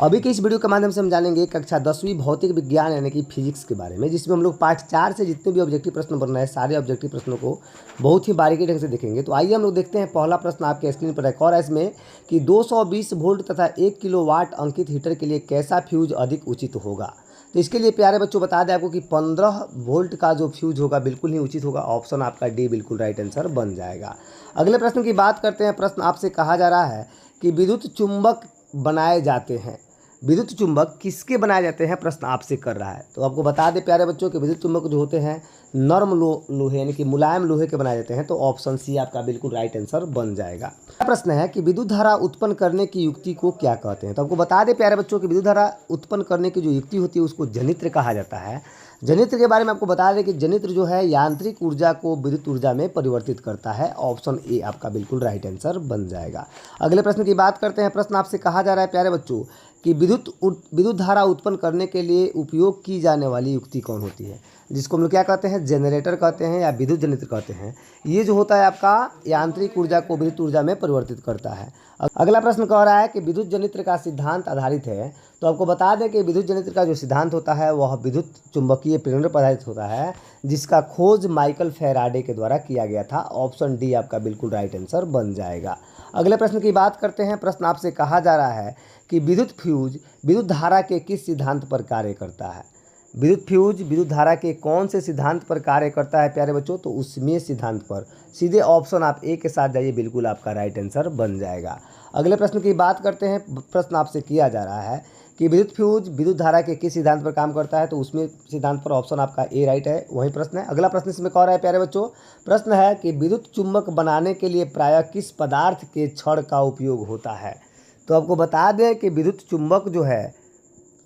अभी के इस वीडियो के माध्यम से हम जानेंगे कक्षा 10वीं भौतिक विज्ञान यानी कि फिजिक्स के बारे में, जिसमें हम लोग पार्ट 4 से जितने भी ऑब्जेक्टिव प्रश्न बन रहे हैं सारे ऑब्जेक्टिव प्रश्नों को बहुत ही बारीकी ढंग से देखेंगे। तो आइए हम लोग देखते हैं। पहला प्रश्न आपके स्क्रीन पर एक और है इसमें कि 220 वोल्ट तथा 1 किलोवाट अंकित हीटर के लिए कैसा फ्यूज अधिक उचित होगा। तो इसके लिए प्यारे बच्चों बता दें आपको कि 15 वोल्ट का जो फ्यूज होगा बिल्कुल ही उचित होगा। ऑप्शन आपका डी बिल्कुल राइट आंसर बन जाएगा। अगले प्रश्न की बात करते हैं। प्रश्न आपसे कहा जा रहा है कि विद्युत चुंबक बनाए जाते हैं। विद्युत चुंबक किसके बनाए जाते हैं, प्रश्न आपसे कर रहा है। तो आपको बता दें प्यारे बच्चों कि विद्युत चुंबक जो होते हैं नर्म लोहे यानी कि मुलायम लोहे के बनाए जाते हैं। तो ऑप्शन सी आपका बिल्कुल राइट आंसर बन जाएगा। प्रश्न है कि विद्युत धारा उत्पन्न करने की युक्ति को क्या कहते हैं। तो आपको बता दें प्यारे बच्चों कि विद्युत धारा उत्पन्न करने की जो युक्ति होती है उसको जनित्र कहा जाता है। जनित्र के बारे में आपको बता दें कि जनित्र जो है यांत्रिक ऊर्जा को विद्युत ऊर्जा में परिवर्तित करता है। ऑप्शन ए आपका बिल्कुल राइट आंसर बन जाएगा। अगले प्रश्न की बात करते हैं। प्रश्न आपसे कहा जा रहा है प्यारे बच्चों कि विद्युत धारा उत्पन्न करने के लिए उपयोग की जाने वाली युक्ति कौन होती है, जिसको हम लोग क्या कहते हैं, जनरेटर कहते हैं या विद्युत जनित्र कहते हैं। ये जो होता है आपका यांत्रिक ऊर्जा को विद्युत ऊर्जा में परिवर्तित करता है। अगला प्रश्न कह रहा है कि विद्युत जनित्र का सिद्धांत आधारित है। तो आपको बता दें कि विद्युत जनित्र का जो सिद्धांत होता है वह विद्युत चुंबकीय प्रेरण पर आधारित होता है, जिसका खोज माइकल फैराडे के द्वारा किया गया था। ऑप्शन डी आपका बिल्कुल राइट आंसर बन जाएगा। अगले प्रश्न की बात करते हैं। प्रश्न आपसे कहा जा रहा है कि विद्युत फ्यूज विद्युत धारा के किस सिद्धांत पर कार्य करता है। विद्युत फ्यूज विद्युत धारा के कौन से सिद्धांत पर कार्य करता है प्यारे बच्चों, तो उसमें सिद्धांत पर। सीधे ऑप्शन आप ए के साथ जाइए, बिल्कुल आपका राइट आंसर बन जाएगा। अगले प्रश्न की बात करते हैं। प्रश्न आपसे किया जा रहा है कि विद्युत फ्यूज विद्युत धारा के किस सिद्धांत पर काम करता है। तो उसमें सिद्धांत पर ऑप्शन आपका ए राइट है, वही प्रश्न है। अगला प्रश्न इसमें कह रहा है प्यारे बच्चों, प्रश्न है कि विद्युत चुंबक बनाने के लिए प्रायः किस पदार्थ के छड़ का उपयोग होता है। तो आपको बता दें कि विद्युत चुंबक जो है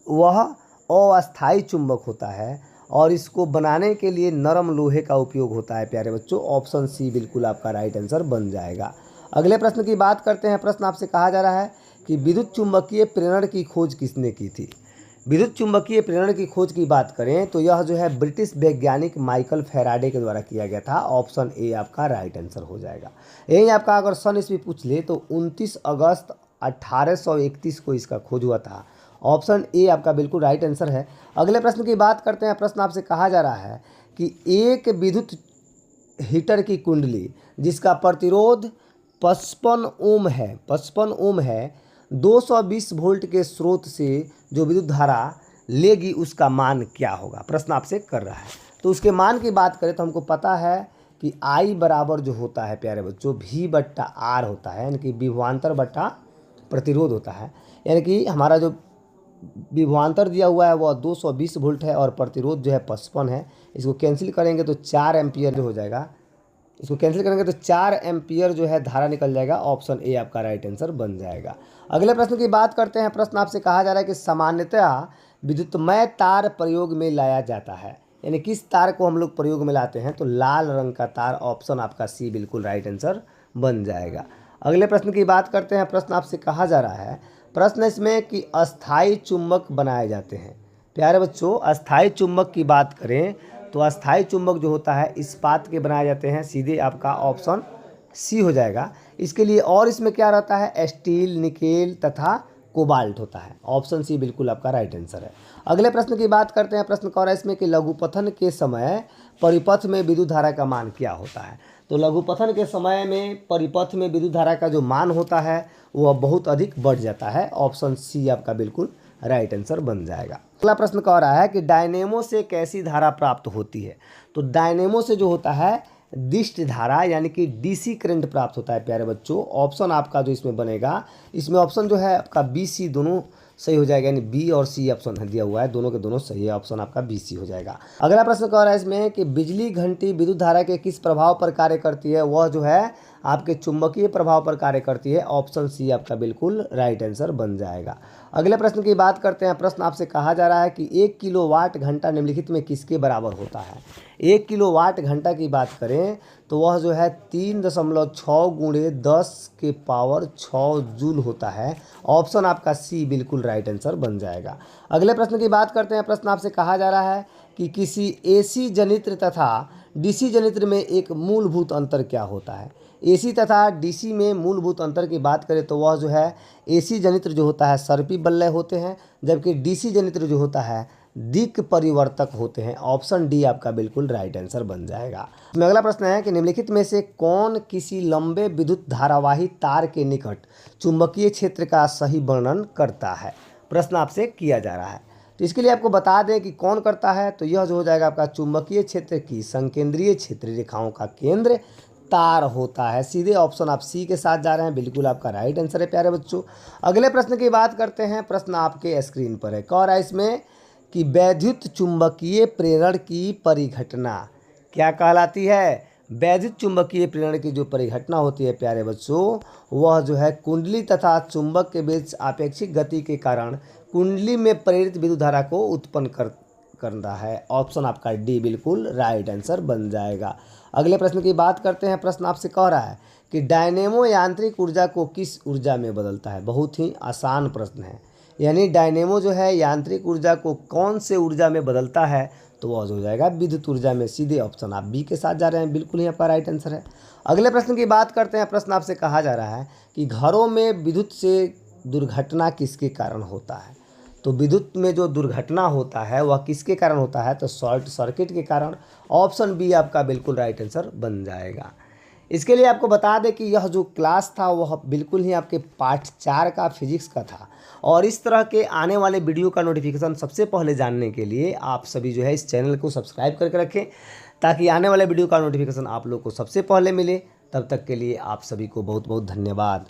वह अस्थायी चुंबक होता है और इसको बनाने के लिए नरम लोहे का उपयोग होता है प्यारे बच्चों। ऑप्शन सी बिल्कुल आपका राइट आंसर बन जाएगा। अगले प्रश्न की बात करते हैं। प्रश्न आपसे कहा जा रहा है कि विद्युत चुंबकीय प्रेरण की खोज किसने की थी। विद्युत चुंबकीय प्रेरण की खोज की बात करें तो यह जो है ब्रिटिश वैज्ञानिक माइकल फैराडे के द्वारा किया गया था। ऑप्शन ए आपका राइट आंसर हो जाएगा। यही आपका अगर सन ईस्वी पूछ ले तो 29 अगस्त 1831 को इसका खोज हुआ था। ऑप्शन ए आपका बिल्कुल राइट आंसर है। अगले प्रश्न की बात करते हैं। प्रश्न आपसे कहा जा रहा है कि एक विद्युत हीटर की कुंडली जिसका प्रतिरोध 55 ओम है 220 वोल्ट के स्रोत से जो विद्युत धारा लेगी उसका मान क्या होगा, प्रश्न आपसे कर रहा है। तो उसके मान की बात करें तो हमको पता है कि I बराबर जो होता है प्यारे बच्चों V/R होता है, यानी कि विभवांतर बटा प्रतिरोध होता है। यानी कि हमारा जो विभवांतर दिया हुआ है वह 220 वोल्ट है और प्रतिरोध जो है 55 है। इसको कैंसिल करेंगे तो 4 एम्पियर जो हो जाएगा। इसको कैंसिल करेंगे तो 4 एम्पियर जो है धारा निकल जाएगा। ऑप्शन ए आपका राइट आंसर बन जाएगा। अगले प्रश्न की बात करते हैं। प्रश्न आपसे कहा जा रहा है कि सामान्यतः विद्युतमय तार प्रयोग में लाया जाता है, यानी किस तार को हम लोग प्रयोग में लाते हैं, तो लाल रंग का तार। ऑप्शन आपका सी बिल्कुल राइट आंसर बन जाएगा। अगले प्रश्न की बात करते हैं। प्रश्न आपसे कहा जा रहा है, प्रश्न इसमें कि अस्थायी चुंबक बनाए जाते हैं। प्यारे बच्चों अस्थायी चुंबक की बात करें तो अस्थायी चुंबक जो होता है इस्पात के बनाए जाते हैं। सीधे आपका ऑप्शन सी हो जाएगा। इसके लिए और इसमें क्या रहता है, स्टील, निकेल तथा कोबाल्ट होता है। ऑप्शन सी बिल्कुल आपका राइट आंसर है। अगले प्रश्न की बात करते हैं। प्रश्न कह रहा है इसमें कि लघुपथन के समय परिपथ में विद्युत धारा का मान क्या होता है। तो लघुपथन के समय में परिपथ में विद्युत धारा का जो मान होता है वह बहुत अधिक बढ़ जाता है। ऑप्शन सी आपका बिल्कुल राइट आंसर बन जाएगा। अगला प्रश्न कह रहा है कि डायनेमो से कैसी धारा प्राप्त होती है। तो डायनेमो से जो होता है दिष्ट धारा यानी कि डीसी करंट प्राप्त होता है प्यारे बच्चों। ऑप्शन आपका जो इसमें बनेगा, इसमें ऑप्शन जो है आपका बी सी दोनों सही हो जाएगा, यानी बी और सी ऑप्शन दिया हुआ है, दोनों के दोनों सही है। ऑप्शन आपका बी सी हो जाएगा। अगला प्रश्न कह रहा है इसमें कि बिजली घंटी विद्युत धारा के किस प्रभाव पर कार्य करती है। वह जो है आपके चुंबकीय प्रभाव पर कार्य करती है। ऑप्शन सी आपका बिल्कुल राइट आंसर बन जाएगा। अगले प्रश्न की बात करते हैं। प्रश्न आपसे कहा जा रहा है कि 1 किलोवाट घंटा निम्नलिखित में किसके बराबर होता है। 1 किलोवाट घंटा की बात करें तो वह जो है 3.6 गुणे 10 के पावर 6 जूल होता है। ऑप्शन आपका सी बिल्कुल राइट आंसर बन जाएगा। अगले प्रश्न की बात करते हैं। प्रश्न आपसे कहा जा रहा है कि किसी एसी जनित्र तथा डीसी जनित्र में एक मूलभूत अंतर क्या होता है। एसी तथा डीसी में मूलभूत अंतर की बात करें तो वह जो है एसी जनित्र जो होता है सर्पी बल्ले होते हैं, जबकि डीसी जनित्र जो होता है दिक् परिवर्तक होते हैं। ऑप्शन डी आपका बिल्कुल राइट आंसर बन जाएगा। इसमें अगला प्रश्न है कि निम्नलिखित में से कौन किसी लंबे विद्युत धारावाही तार के निकट चुंबकीय क्षेत्र का सही वर्णन करता है, प्रश्न आपसे किया जा रहा है। तो इसके लिए आपको बता दें कि कौन करता है, तो यह जो हो जाएगा आपका चुंबकीय क्षेत्र की संकेंद्रीय क्षेत्र रेखाओं का केंद्र तार होता है। सीधे ऑप्शन आप सी के साथ जा रहे हैं, बिल्कुल आपका राइट आंसर है प्यारे बच्चों। अगले प्रश्न की बात करते हैं, प्रश्न आपके स्क्रीन पर है। कह रहा है इसमें कि वैद्युत चुंबकीय प्रेरण की परिघटना क्या कहलाती है। वैद्युत चुंबकीय प्रेरण की जो परिघटना होती है प्यारे बच्चों, वह जो है कुंडली तथा चुंबक के बीच आपेक्षिक गति के कारण कुंडली में प्रेरित विद्युत धारा को उत्पन्न करना है। ऑप्शन आपका डी बिल्कुल राइट आंसर बन जाएगा। अगले प्रश्न की बात करते हैं। प्रश्न आपसे कह रहा है कि डायनेमो यांत्रिक ऊर्जा को किस ऊर्जा में बदलता है। बहुत ही आसान प्रश्न है, यानी डायनेमो जो है यांत्रिक ऊर्जा को कौन से ऊर्जा में बदलता है, तो वह हो जाएगा विद्युत ऊर्जा में। सीधे ऑप्शन आप बी के साथ जा रहे हैं, बिल्कुल ही आपका राइट आंसर है। अगले प्रश्न की बात करते हैं। प्रश्न आपसे कहा जा रहा है कि घरों में विद्युत से दुर्घटना किसके कारण होता है। तो विद्युत में जो दुर्घटना होता है वह किसके कारण होता है, तो शॉर्ट सर्किट के कारण। ऑप्शन बी आपका बिल्कुल राइट आंसर बन जाएगा। इसके लिए आपको बता दें कि यह जो क्लास था वह बिल्कुल ही आपके पार्ट 4 का फिजिक्स का था, और इस तरह के आने वाले वीडियो का नोटिफिकेशन सबसे पहले जानने के लिए आप सभी जो है इस चैनल को सब्सक्राइब करके रखें, ताकि आने वाले वीडियो का नोटिफिकेशन आप लोग को सबसे पहले मिले। तब तक के लिए आप सभी को बहुत बहुत धन्यवाद।